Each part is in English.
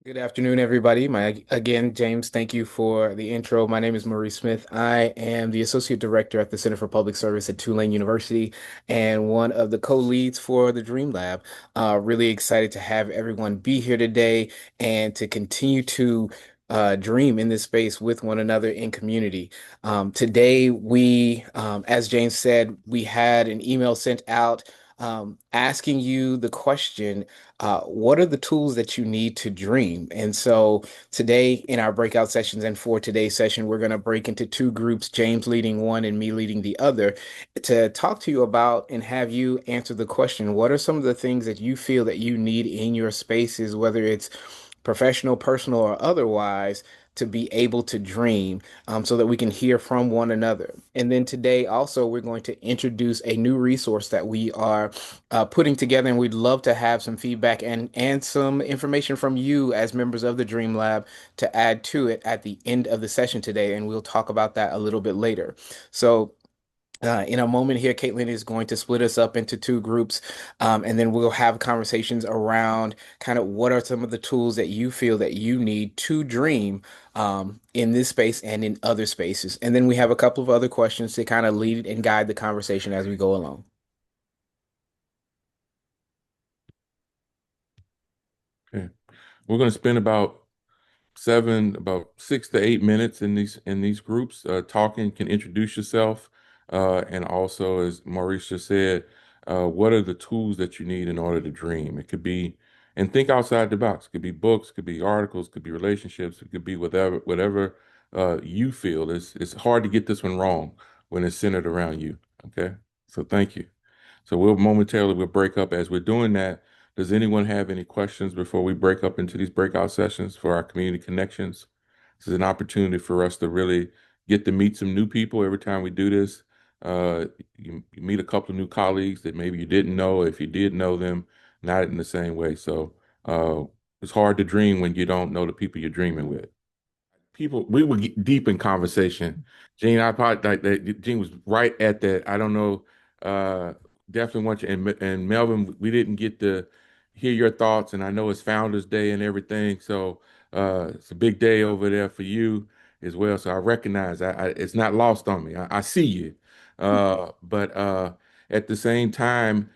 Good afternoon, everybody. Again, James, thank you for the intro. My name is Maurice Smith. I am the Associate Director at the Center for Public Service at Tulane University and one of the co-leads for the Dream Lab. Really excited to have everyone be here today and to continue to dream in this space with one another in community. Today, as James said, we had an email sent out asking you the question, what are the tools that you need to dream? And so today in our breakout sessions and for today's session, we're going to break into two groups, James leading one and me leading the other, to talk to you about and have you answer the question, what are some of the things that you feel that you need in your spaces, whether it's professional, personal, or otherwise, to be able to dream so that we can hear from one another. And then today, also, we're going to introduce a new resource that we are putting together, and we'd love to have some feedback and some information from you as members of the Dream Lab to add to it at the end of the session today. And we'll talk about that a little bit later. So, in a moment here, Caitlin is going to split us up into two groups, and then we'll have conversations around kind of what are some of the tools that you feel that you need to dream in this space and in other spaces. And then we have a couple of other questions to kind of lead and guide the conversation as we go along. Okay. We're going to spend about 6 to 8 minutes in these groups. Talking, can introduce yourself, and also, as Maurice just said, what are the tools that you need in order to dream? It could be, and think outside the box. It could be books, could be articles, could be relationships, it could be whatever you feel. It's hard to get this one wrong when it's centered around you. Okay, so thank you. So we'll break up. As we're doing that, does anyone have any questions before we break up into these breakout sessions for our community connections? This is an opportunity for us to really get to meet some new people every time we do this. You meet a couple of new colleagues that maybe you didn't know. If you did know them, not in the same way. So uh, it's hard to dream when you don't know the people you're dreaming with. People, we would get deep in conversation. Gene, I probably like that. Gene was right at that. I don't know. Uh, Definitely want you. And Melvin, we didn't get to hear your thoughts, and I know it's Founders Day and everything, so it's a big day over there for you as well. So I recognize it's not lost on me. I see you, but at the same time,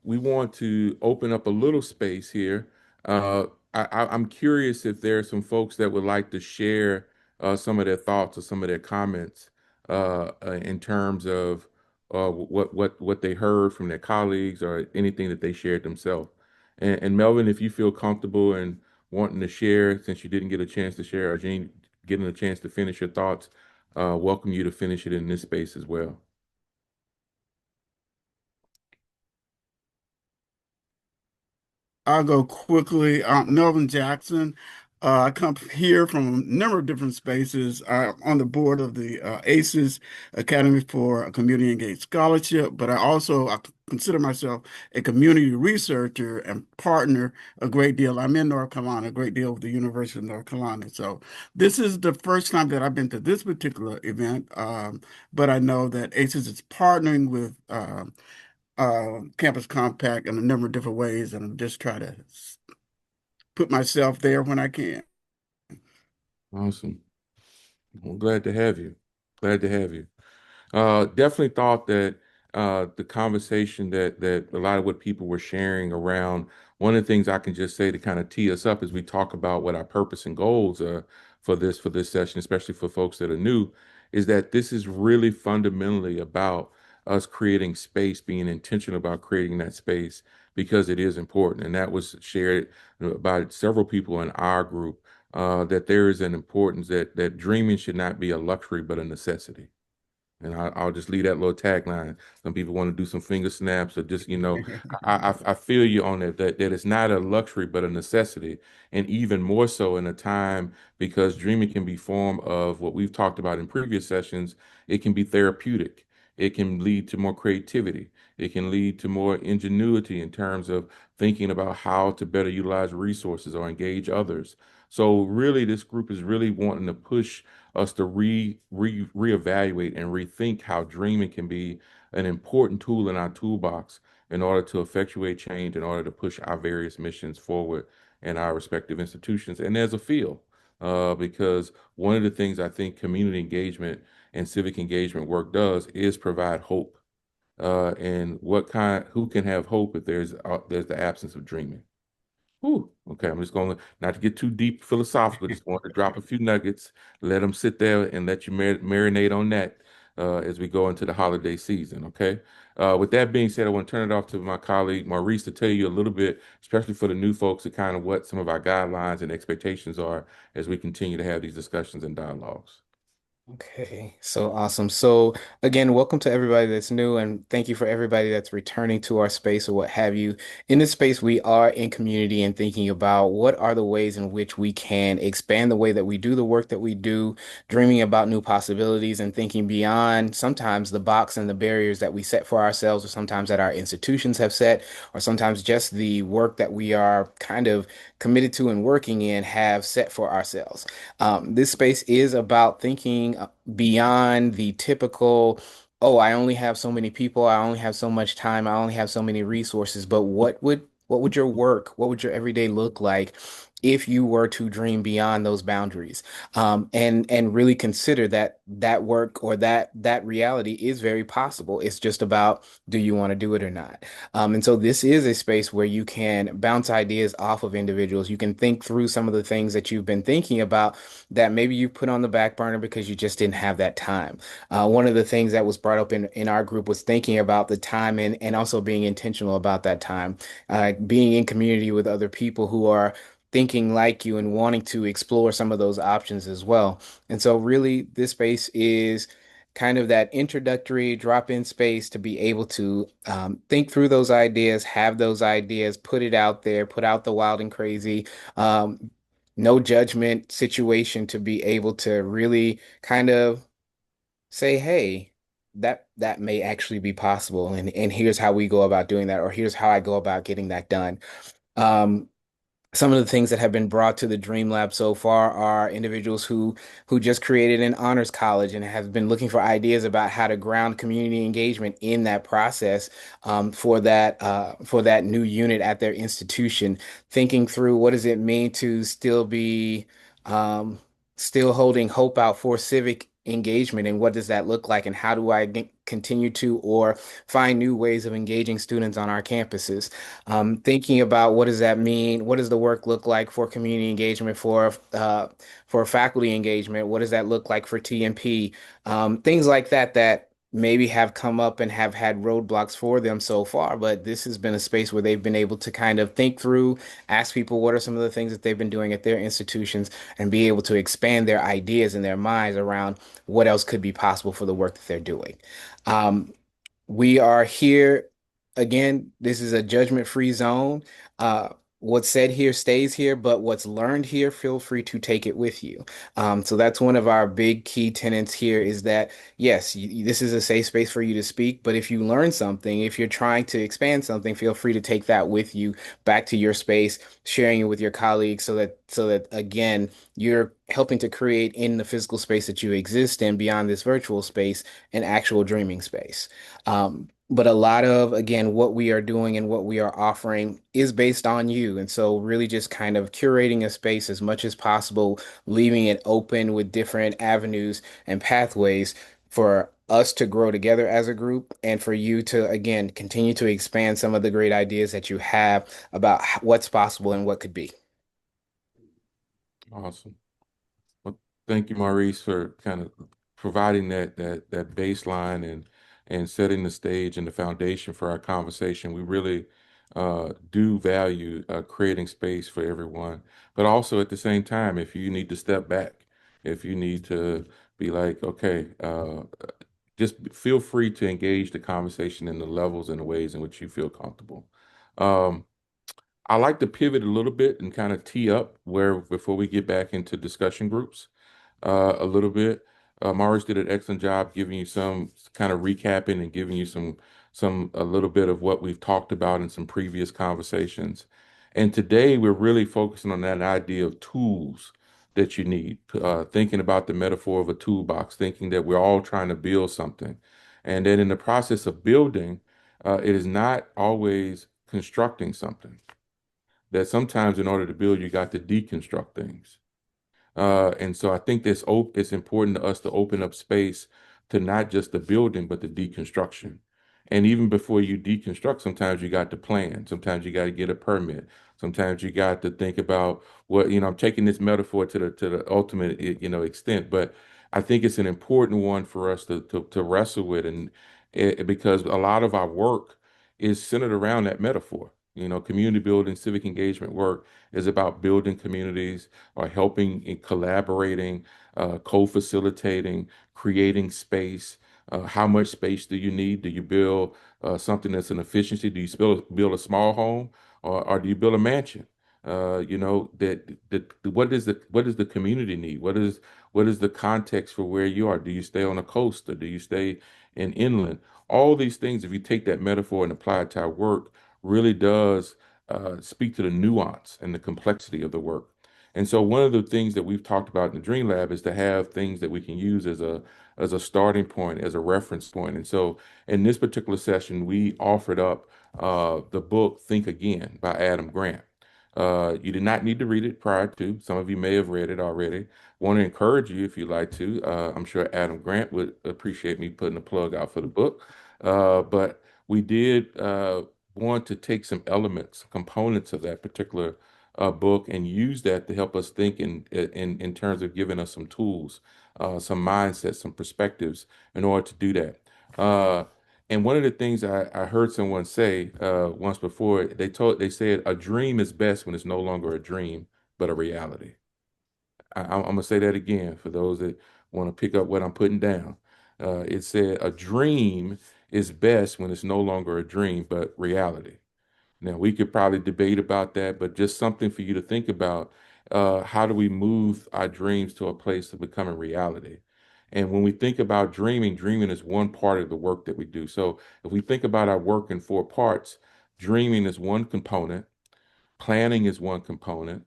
we want to open up a little space here. Uh, I'm curious if there are some folks that would like to share some of their thoughts or some of their comments in terms of what they heard from their colleagues or anything that they shared themselves. And Melvin, if you feel comfortable and wanting to share, since you didn't get a chance to share, or Jean getting a chance to finish your thoughts, welcome you to finish it in this space as well. I'll go quickly. Melvin Jackson. I come here from a number of different spaces. I'm on the board of the ACES Academy for Community Engaged Scholarship, but I consider myself a community researcher and partner a great deal. I'm in North Carolina, a great deal with the University of North Carolina. So this is the first time that I've been to this particular event, but I know that ACES is partnering with Campus Compact in a number of different ways, and I'm just try to put myself there when I can. Awesome. Well, glad to have you. Glad to have you. Definitely thought that the conversation that a lot of what people were sharing around, one of the things I can just say to kind of tee us up as we talk about what our purpose and goals are for this session, especially for folks that are new, is that this is really fundamentally about us creating space, being intentional about creating that space because it is important. And that was shared by several people in our group, that there is an importance that dreaming should not be a luxury but a necessity. And I'll just leave that little tagline. Some people want to do some finger snaps or just, I feel you on that it's not a luxury, but a necessity. And even more so in a time because dreaming can be form of what we've talked about in previous sessions. It can be therapeutic. It can lead to more creativity. It can lead to more ingenuity in terms of thinking about how to better utilize resources or engage others. So really, this group is really wanting to push us to reevaluate and rethink how dreaming can be an important tool in our toolbox in order to effectuate change, in order to push our various missions forward in our respective institutions and as a field. Because one of the things I think community engagement and civic engagement work does is provide hope. And who can have hope if there's the absence of dreaming? Whew. Okay, I'm just going to, not to get too deep philosophical, just want to drop a few nuggets, let them sit there and let you marinate on that as we go into the holiday season. Okay. With that being said, I want to turn it off to my colleague Maurice to tell you a little bit, especially for the new folks, to kind of what some of our guidelines and expectations are as we continue to have these discussions and dialogues. Okay, so awesome. So again, welcome to everybody that's new, and thank you for everybody that's returning to our space or what have you. In this space, we are in community and thinking about what are the ways in which we can expand the way that we do the work that we do, dreaming about new possibilities and thinking beyond sometimes the box and the barriers that we set for ourselves, or sometimes that our institutions have set, or sometimes just the work that we are kind of committed to and working in have set for ourselves. This space is about thinking beyond the typical, oh, I only have so many people, I only have so much time, I only have so many resources, but what would your work, what would your everyday look like if you were to dream beyond those boundaries? And really consider that that work or that reality is very possible. It's just about, do you want to do it or not? And so this is a space where you can bounce ideas off of individuals. You can think through some of the things that you've been thinking about that maybe you put on the back burner because you just didn't have that time. One of the things that was brought up in our group was thinking about the time and also being intentional about that time, being in community with other people who are thinking like you and wanting to explore some of those options as well. And so really this space is kind of that introductory drop-in space to be able to think through those ideas, have those ideas, put it out there, put out the wild and crazy. No judgment situation to be able to really kind of say, hey, that may actually be possible, and here's how we go about doing that, or here's how I go about getting that done. Um, some of the things that have been brought to the Dream Lab so far are individuals who just created an honors college and have been looking for ideas about how to ground community engagement in that process, for that new unit at their institution, thinking through what does it mean to still be um, still holding hope out for civic engagement, and what does that look like, and how do I continue to or find new ways of engaging students on our campuses. Thinking about what does that mean? What does the work look like for community engagement, for faculty engagement? What does that look like for TMP? Things like that that maybe have come up and have had roadblocks for them so far, but this has been a space where they've been able to kind of think through, ask people what are some of the things that they've been doing at their institutions, and be able to expand their ideas and their minds around what else could be possible for the work that they're doing. Um, we are here again. This is a judgment-free zone. Uh, what's said here stays here, but what's learned here, feel free to take it with you. So that's one of our big key tenets here is that, yes, this is a safe space for you to speak, but if you learn something, if you're trying to expand something, feel free to take that with you back to your space, sharing it with your colleagues so that again, you're helping to create in the physical space that you exist in beyond this virtual space, an actual dreaming space. But a lot of, again, what we are doing and what we are offering is based on you. And so, really, just kind of curating a space as much as possible, leaving it open with different avenues and pathways for us to grow together as a group and for you to, again, continue to expand some of the great ideas that you have about what's possible and what could be. Awesome. Well, thank you, Maurice, for kind of providing that baseline and setting the stage and the foundation for our conversation. We really do value creating space for everyone, but also at the same time, if you need to step back, if you need to be like, okay, just feel free to engage the conversation in the levels and the ways in which you feel comfortable. Um, I like to pivot a little bit and kind of tee up where before we get back into discussion groups a little bit. Maurice did an excellent job giving you some kind of recapping and giving you some a little bit of what we've talked about in some previous conversations. And today we're really focusing on that idea of tools that you need. Thinking about the metaphor of a toolbox, thinking that we're all trying to build something, and then in the process of building, It is not always constructing something. That sometimes in order to build, you got to deconstruct things. And so I think it's important to us to open up space to not just the building, but the deconstruction. And even before you deconstruct, sometimes you got to plan. Sometimes you got to get a permit. Sometimes you got to think about what, I'm taking this metaphor to the ultimate, extent, but I think it's an important one for us to wrestle with, and because a lot of our work is centered around that metaphor. Community building, civic engagement work is about building communities or helping in collaborating, co-facilitating, creating space. How much space do you need? Do you build something that's an efficiency? Do you build a small home, or do you build a mansion? What does the community need? What is the context for where you are? Do you stay on the coast or do you stay in inland? All these things, if you take that metaphor and apply it to our work, really does speak to the nuance and the complexity of the work. And so one of the things that we've talked about in the Dream Lab is to have things that we can use as a starting point, as a reference point. And so in this particular session, we offered up the book Think Again by Adam Grant. You did not need to read it prior to. Some of you may have read it already. Want to encourage you if you'd like to. I'm sure Adam Grant would appreciate me putting a plug out for the book. But we did want to take some elements, components of that particular book and use that to help us think in terms of giving us some tools, some mindsets, some perspectives in order to do that. And one of the things I heard someone say once before, they said a dream is best when it's no longer a dream, but a reality. I'm gonna say that again for those that want to pick up what I'm putting down. It said a dream is best when it's no longer a dream, but reality. Now, we could probably debate about that, but just something for you to think about. How do we move our dreams to a place of becoming reality? And when we think about dreaming, dreaming is one part of the work that we do. So if we think about our work in four parts, dreaming is one component, planning is one component,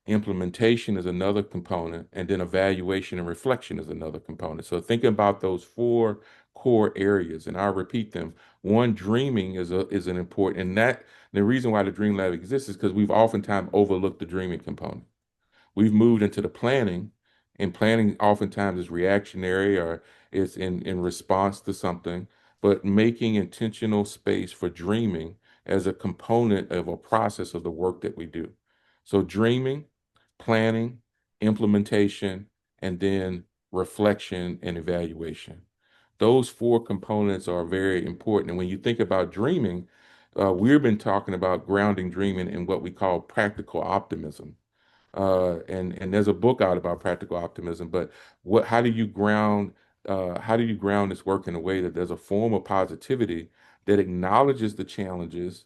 implementation is another component, and then evaluation and reflection is another component. So think about those four core areas, and I'll repeat them. One, dreaming is an important, and that the reason why the Dream Lab exists is because we've oftentimes overlooked the dreaming component. We've moved into the planning, and planning oftentimes is reactionary or is in response to something, but making intentional space for dreaming as a component of a process of the work that we do. So dreaming, planning, implementation, and then reflection and evaluation. Those four components are very important. And when you think about dreaming, we've been talking about grounding dreaming in what we call practical optimism. And there's a book out about practical optimism, but how do you ground this work in a way that there's a form of positivity that acknowledges the challenges,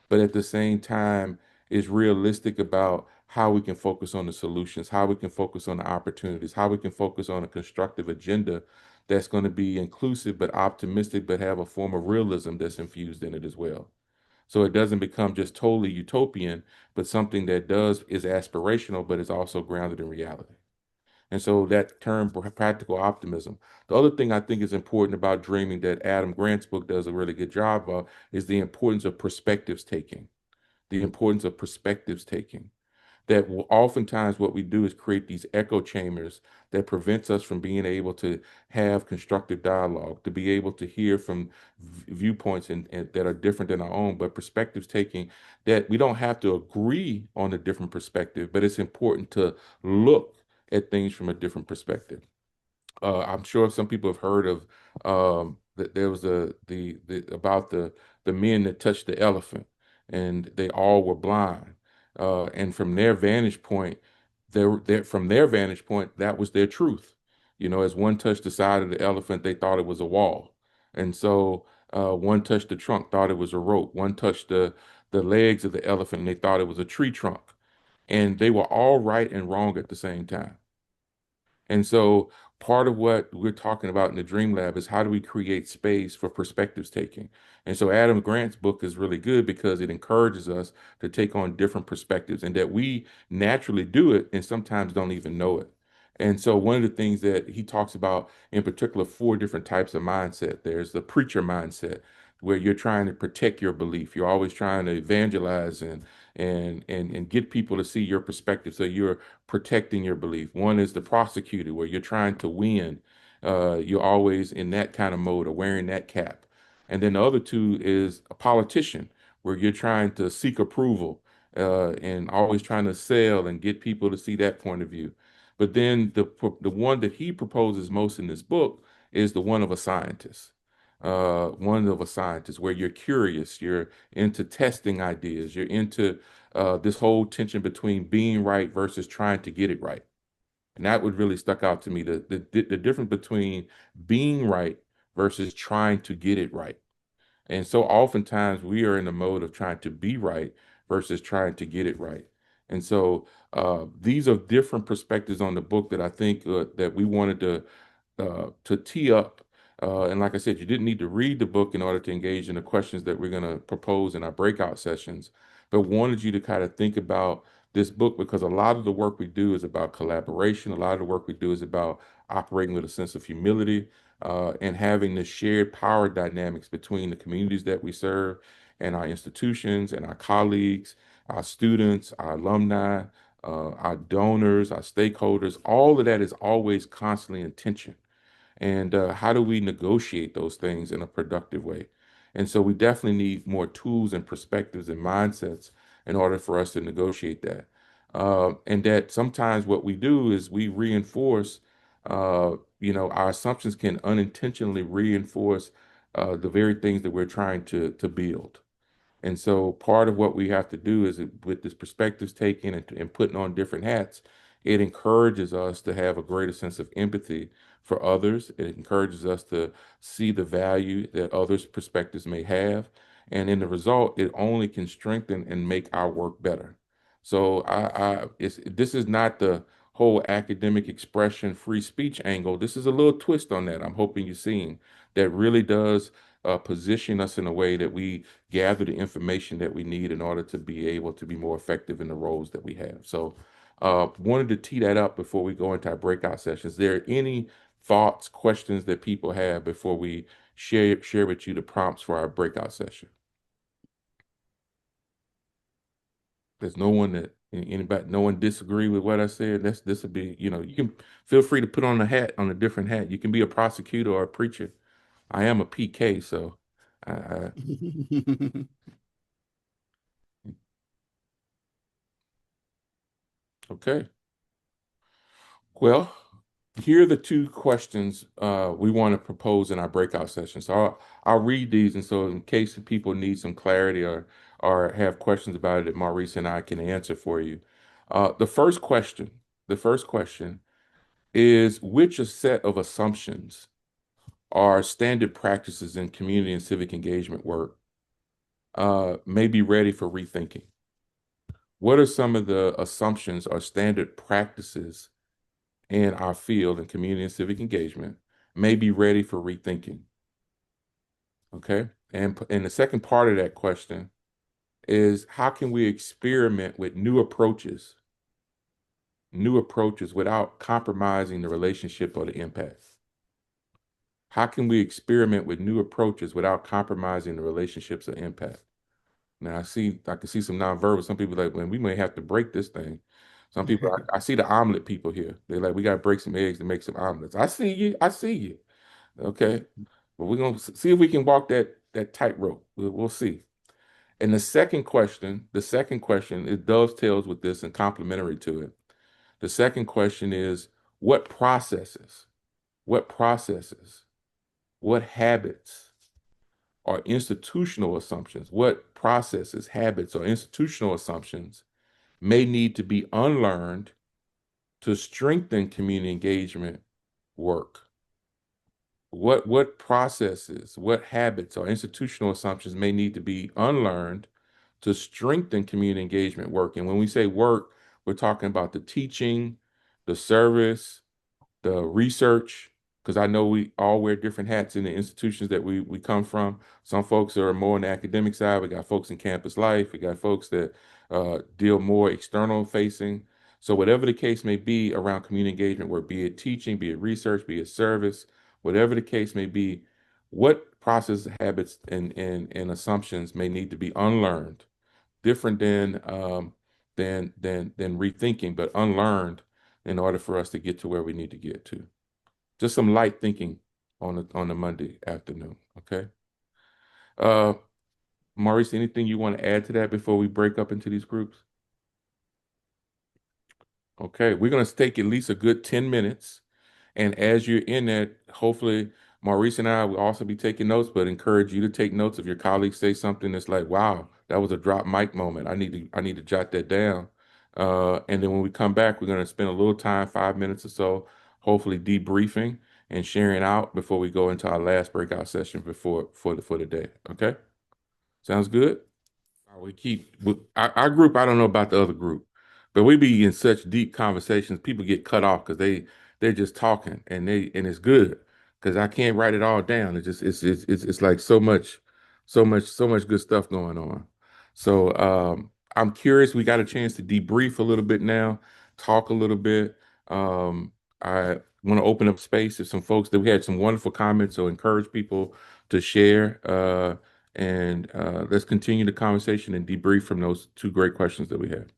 but at the same time is realistic about how we can focus on the solutions, how we can focus on the opportunities, how we can focus on a constructive agenda that's going to be inclusive but optimistic, but have a form of realism that's infused in it as well. So it doesn't become just totally utopian, but something that does is aspirational, but is also grounded in reality. And so that term, practical optimism. The other thing I think is important about dreaming that Adam Grant's book does a really good job of is the importance of perspectives taking. The importance of perspectives taking that oftentimes what we do is create these echo chambers that prevents us from being able to have constructive dialogue, to be able to hear from viewpoints and that are different than our own, but perspectives taking that we don't have to agree on a different perspective, but it's important to look at things from a different perspective. I'm sure some people have heard of that there was the about the men that touched the elephant, and they all were blind. And from their vantage point, from their vantage point, that was their truth. As one touched the side of the elephant, they thought it was a wall, and so one touched the trunk, thought it was a rope. One touched the legs of the elephant, and they thought it was a tree trunk, and they were all right and wrong at the same time. And so part of what we're talking about in the Dream Lab is how do we create space for perspectives taking? And so Adam Grant's book is really good because it encourages us to take on different perspectives and that we naturally do it and sometimes don't even know it. And so one of the things that he talks about in particular, four different types of mindset. There's the preacher mindset. where you're trying to protect your belief. You're always trying to evangelize and get people to see your perspective. So you're protecting your belief. One is the prosecutor, where you're trying to win. You're always in that kind of mode of wearing that cap. And then the other two is a politician, where you're trying to seek approval and always trying to sell and get people to see that point of view. But then the one that he proposes most in this book is the one of a scientist, where you're curious, you're into testing ideas, you're into this whole tension between being right versus trying to get it right. And that would really stuck out to me, the difference between being right versus trying to get it right. And so oftentimes we are in the mode of trying to be right versus trying to get it right. And so these are different perspectives on the book that I think that we wanted to tee up. And like I said, you didn't need to read the book in order to engage in the questions that we're going to propose in our breakout sessions, but wanted you to kind of think about this book, because a lot of the work we do is about collaboration. A lot of the work we do is about operating with a sense of humility and having the shared power dynamics between the communities that we serve and our institutions and our colleagues, our students, our alumni, our donors, our stakeholders. All of that is always constantly in tension. And how do we negotiate those things in a productive way? And so we definitely need more tools and perspectives and mindsets in order for us to negotiate that. And that sometimes what we do is we reinforce, our assumptions can unintentionally reinforce the very things that we're trying to build. And so part of what we have to do is with this perspectives taking and putting on different hats, it encourages us to have a greater sense of empathy for others. It encourages us to see the value that others' perspectives may have. And in the result, it only can strengthen and make our work better. So this is not the whole academic expression, free speech angle. This is a little twist on that. I'm hoping you're seeing that really does position us in a way that we gather the information that we need in order to be able to be more effective in the roles that we have. So, wanted to tee that up before we go into our breakout sessions. Is there any thoughts, questions that people have before we share with you the prompts for our breakout session? There's no one that anybody, no one disagree with what I said. This would be, you can feel free to put on a hat, on a different hat. You can be a prosecutor or a preacher. I am a PK, so I okay. Well, here are the two questions we want to propose in our breakout session. So I'll read these, and so in case people need some clarity or have questions about it, that Maurice and I can answer for you. The first question is, which a set of assumptions are standard practices in community and civic engagement work may be ready for rethinking? What are some of the assumptions or standard practices in our field in community and civic engagement may be ready for rethinking? Okay. And the second part of that question is, how can we experiment with new approaches without compromising the relationship or the impact? How can we experiment with new approaches without compromising the relationships or impact? Now I can see some nonverbal. Some people like, when we may have to break this thing. Some people, I see the omelet people here. They're like, we got to break some eggs to make some omelets. I see you. I see you. Okay. But we're gonna see if we can walk that tightrope. We'll see. And the second question, it dovetails with this and complementary to it. The second question is, what processes, what processes, what habits or institutional assumptions, what processes, habits, or institutional assumptions may need to be unlearned to strengthen community engagement work? What processes, what habits or institutional assumptions may need to be unlearned to strengthen community engagement work? And when we say work, we're talking about the teaching, the service, the research, because I know we all wear different hats in the institutions that we come from. Some folks are more on the academic side. We got folks in campus life. We got folks that deal more external facing. So whatever the case may be around community engagement, where be it teaching, be it research, be it service, whatever the case may be, what process, habits, and assumptions may need to be unlearned, different than rethinking, but unlearned in order for us to get to where we need to get to. Just some light thinking on the Monday afternoon. Okay. Uh, Maurice, anything you want to add to that before we break up into these groups? Okay, we're going to take at least a good 10 minutes. And as you're in that, hopefully Maurice and I will also be taking notes, but encourage you to take notes if your colleagues say something that's like, wow, that was a drop mic moment. I need to jot that down. And then when we come back, we're going to spend a little time, 5 minutes or so, hopefully debriefing and sharing out before we go into our last breakout session before for the day. Okay? Sounds good? Our group. I don't know about the other group, but we be in such deep conversations. People get cut off because they're just talking, and it's good because I can't write it all down. It's like so much good stuff going on. So I'm curious. We got a chance to debrief a little bit now, talk a little bit. I want to open up space if some folks that we had some wonderful comments, so encourage people to share. And let's continue the conversation and debrief from those two great questions that we had.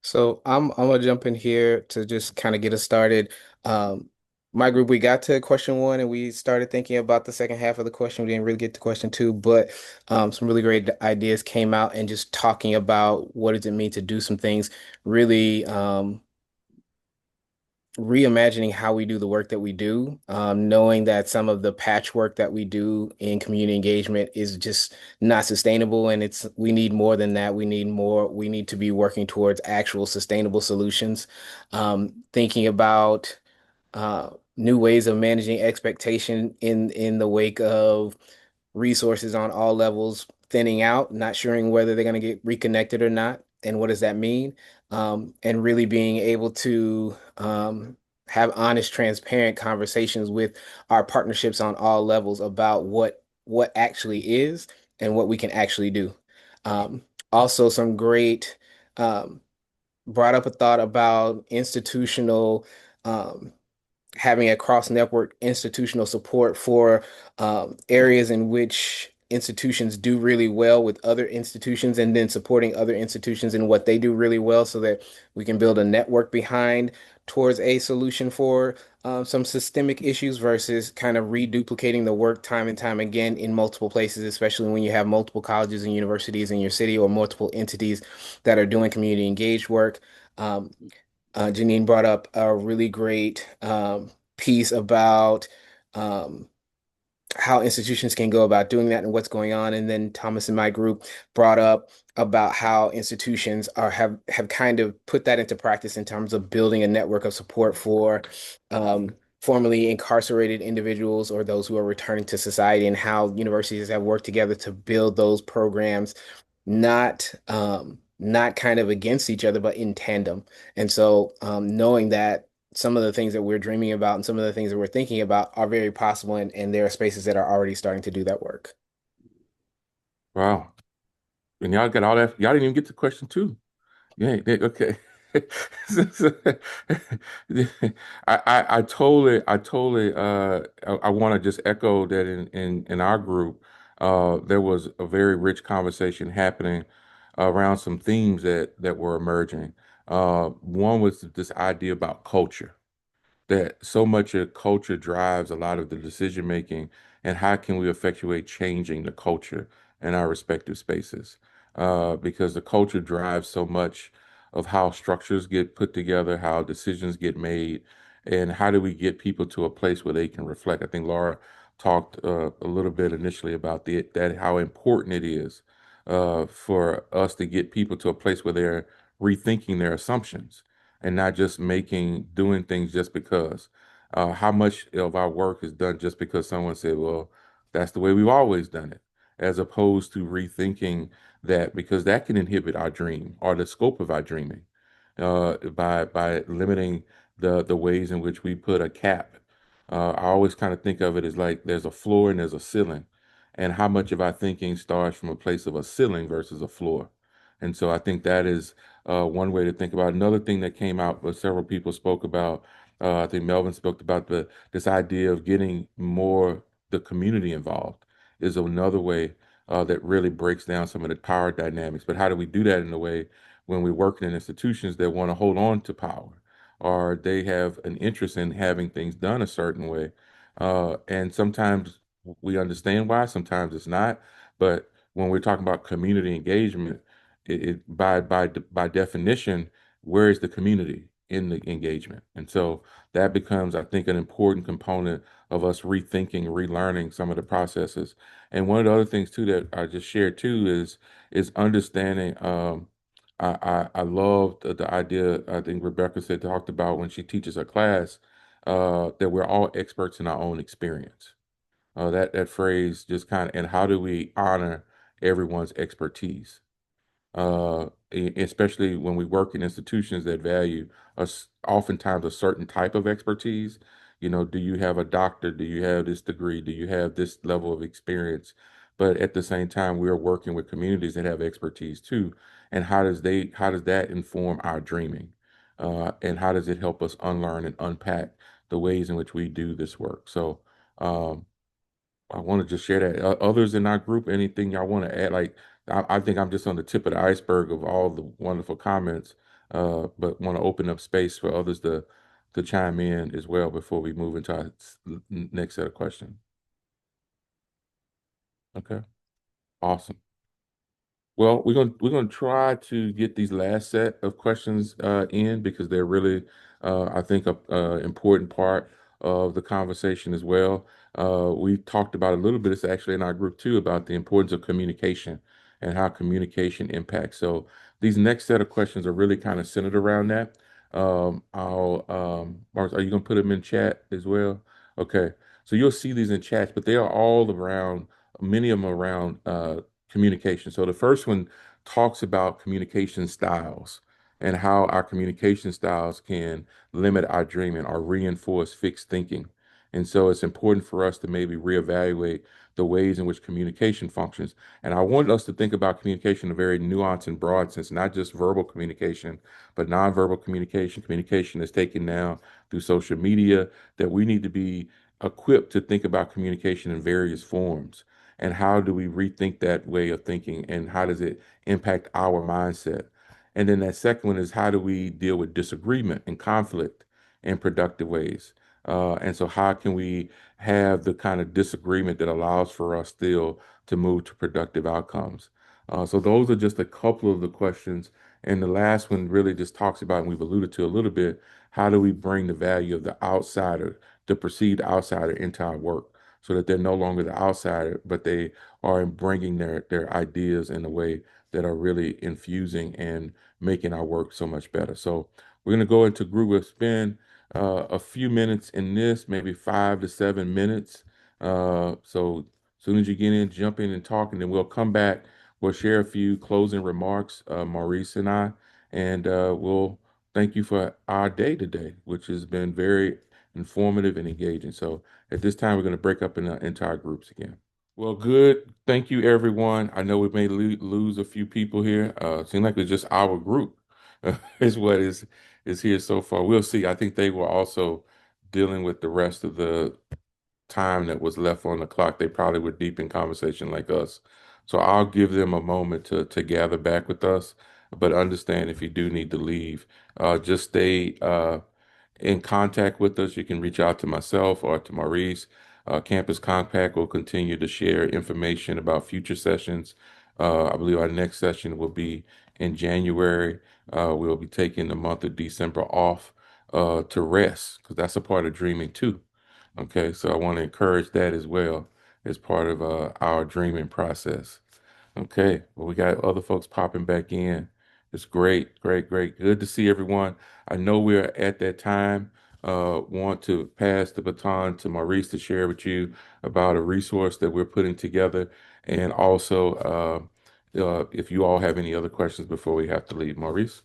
So I'm gonna jump in here to just kind of get us started. Um, my group, we got to question one and we started thinking about the second half of the question. We didn't really get to question two, but some really great ideas came out and just talking about what does it mean to do some things really reimagining how we do the work that we do, knowing that some of the patchwork that we do in community engagement is just not sustainable, and we need more than that. We need more. We need to be working towards actual sustainable solutions. Thinking about new ways of managing expectation in the wake of resources on all levels thinning out, not sure whether they're going to get reconnected or not, and what does that mean? And really being able to have honest, transparent conversations with our partnerships on all levels about what actually is and what we can actually do. Um, Also, some great brought up a thought about institutional um, having a cross network institutional support for areas in which institutions do really well with other institutions, and then supporting other institutions in what they do really well so that we can build a network behind towards a solution for some systemic issues versus kind of reduplicating the work time and time again in multiple places, especially when you have multiple colleges and universities in your city or multiple entities that are doing community engaged work. Um, Janine brought up a really great piece about um, how institutions can go about doing that and what's going on. And then Thomas and my group brought up about how institutions have kind of put that into practice in terms of building a network of support for formerly incarcerated individuals or those who are returning to society, and how universities have worked together to build those programs not kind of against each other, but in tandem. And so knowing that some of the things that we're dreaming about and some of the things that we're thinking about are very possible, and there are spaces that are already starting to do that work. Wow. And y'all got all that. Y'all didn't even get to question two. Yeah, okay. I want to just echo that in our group, there was a very rich conversation happening around some themes that were emerging. One was this idea about culture, that so much of culture drives a lot of the decision making, and how can we effectuate changing the culture in our respective spaces, because the culture drives so much of how structures get put together, how decisions get made, and how do we get people to a place where they can reflect. I think Laura talked a little bit initially about that how important it is for us to get people to a place where they're rethinking their assumptions and not just doing things just because. How much of our work is done just because someone said, well, that's the way we've always done it, as opposed to rethinking that, because that can inhibit our dream or the scope of our dreaming by limiting the ways in which we put a cap. I always kind of think of it as like there's a floor and there's a ceiling, and how much of our thinking starts from a place of a ceiling versus a floor. And so I think that is one way to think about it. Another thing that came out, but several people spoke about, I think Melvin spoke about this idea of getting more the community involved is another way that really breaks down some of the power dynamics. But how do we do that in a way when we're working in institutions that want to hold on to power, or they have an interest in having things done a certain way? And sometimes we understand why, sometimes it's not. But when we're talking about community engagement, by definition, where is the community in the engagement? And so that becomes, I think, an important component of us rethinking, relearning some of the processes. And one of the other things too that I just shared too is understanding. I love the idea. I think Rebecca said talked about when she teaches a class that we're all experts in our own experience. That phrase just kind of, and how do we honor everyone's expertise? Especially when we work in institutions that value us, oftentimes a certain type of expertise. You know, do you have a doctor? Do you have this degree? Do you have this level of experience? But at the same time, we are working with communities that have expertise too. And how does that inform our dreaming? And how does it help us unlearn and unpack the ways in which we do this work? So, um, I want to just share that. Others in our group, anything y'all want to add? Like, I think I'm just on the tip of the iceberg of all the wonderful comments, but want to open up space for others to chime in as well before we move into our next set of questions. Okay, awesome. Well, we're gonna try to get these last set of questions in because they're really, I think, a important part of the conversation as well. We talked about a little bit. It's actually in our group too about the importance of communication and how communication impacts. So these next set of questions are really kind of centered around that. Mark, are you gonna put them in chat as well? Okay. So you'll see these in chats, but they are all around, many of them around communication. So the first one talks about communication styles and how our communication styles can limit our dreaming or reinforce fixed thinking. And so it's important for us to maybe reevaluate the ways in which communication functions. And I want us to think about communication in a very nuanced and broad sense, not just verbal communication, but nonverbal communication, communication that's taken now through social media, that we need to be equipped to think about communication in various forms and how do we rethink that way of thinking and how does it impact our mindset. And then that second one is how do we deal with disagreement and conflict in productive ways. And so how can we have the kind of disagreement that allows for us still to move to productive outcomes. So those are just a couple of the questions. And the last one really just talks about, and we've alluded to a little bit, how do we bring the value of the outsider, the perceived outsider, into our work so that they're no longer the outsider, but they are bringing their ideas in a way that are really infusing and making our work so much better. So we're going to go into group. We'll spend a few minutes in this, maybe 5 to 7 minutes. So as soon as you get in, jump in and talk, and then we'll come back. We'll share a few closing remarks, Maurice and I, and we'll thank you for our day today, which has been very informative and engaging. So at this time, we're going to break up into our groups again. Well, good. Thank you, everyone. I know we may lose a few people here. Seems like it's just our group is what is here so far. We'll see. I think they were also dealing with the rest of the time that was left on the clock. They probably were deep in conversation like us. So I'll give them a moment to gather back with us. But understand if you do need to leave, just stay in contact with us. You can reach out to myself or to Maurice. Campus Compact will continue to share information about future sessions. I believe our next session will be in January. We'll be taking the month of December off to rest because that's a part of dreaming too. Okay, so I want to encourage that as well as part of our dreaming process. Okay, well, we got other folks popping back in. It's great, great, great. Good to see everyone. I know we're at that time. Want to pass the baton to Maurice to share with you about a resource that we're putting together, and also if you all have any other questions before we have to leave, Maurice.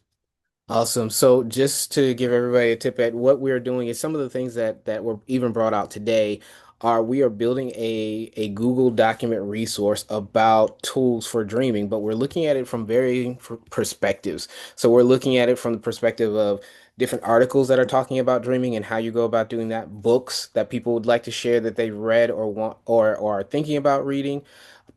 Awesome. So just to give everybody a tip at what we're doing is some of the things that were even brought out today we are building a Google document resource about tools for dreaming, but we're looking at it from varying perspectives. So we're looking at it from the perspective of different articles that are talking about dreaming and how you go about doing that, books that people would like to share that they've read or want or are thinking about reading,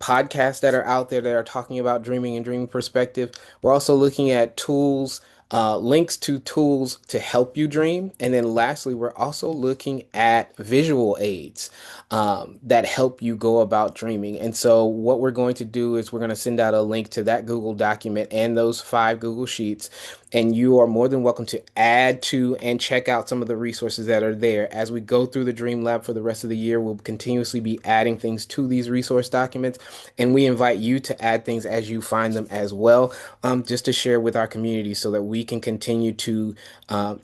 podcasts that are out there that are talking about dreaming and dreaming perspective. We're also looking at tools, links to tools to help you dream. And then lastly, we're also looking at visual aids that help you go about dreaming. And so what we're going to do is we're going to send out a link to that Google document and those 5 Google Sheets. And you are more than welcome to add to and check out some of the resources that are there. As we go through the Dream Lab for the rest of the year, we'll continuously be adding things to these resource documents. And we invite you to add things as you find them as well, just to share with our community so that we can continue to,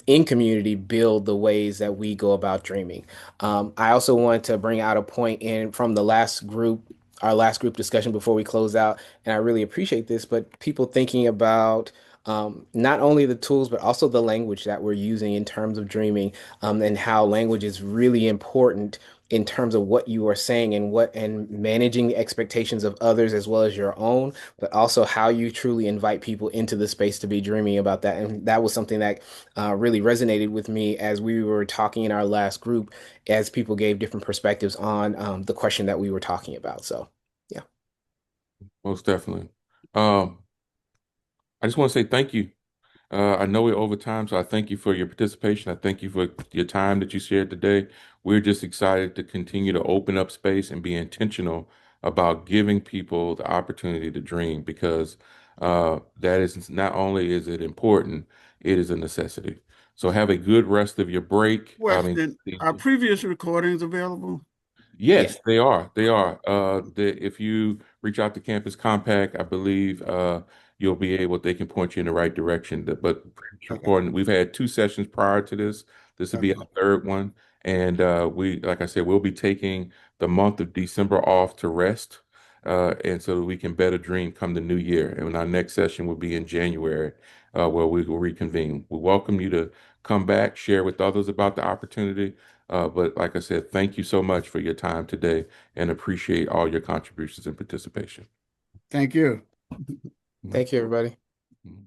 in community, build the ways that we go about dreaming. I also want to bring out a point in from the last group, our last group discussion before we close out, and I really appreciate this, but people thinking about not only the tools, but also the language that we're using in terms of dreaming, and how language is really important in terms of what you are saying and what and managing the expectations of others as well as your own, but also how you truly invite people into the space to be dreaming about that. And that was something that really resonated with me as we were talking in our last group, as people gave different perspectives on the question that we were talking about. So, yeah. Most definitely. Um, I just want to say thank you. I know we're over time, so I thank you for your participation. I thank you for your time that you shared today. We're just excited to continue to open up space and be intentional about giving people the opportunity to dream because that is not only is it important, it is a necessity. So have a good rest of your break. I mean, Question, are previous recordings available? Yeah. yes, they are. They are. If you reach out to Campus Compact, I believe you'll be able. They can point you in the right direction. But Okay, recording, we've had 2 sessions prior to this. This will be okay. our third one, and like I said, we'll be taking the month of December off to rest, and so that we can better dream come the new year. And our next session will be in January, where we will reconvene. We welcome you to come back, share with others about the opportunity. But like I said, thank you so much for your time today and appreciate all your contributions and participation. Thank you. Mhm. Thank you, everybody. Mhm.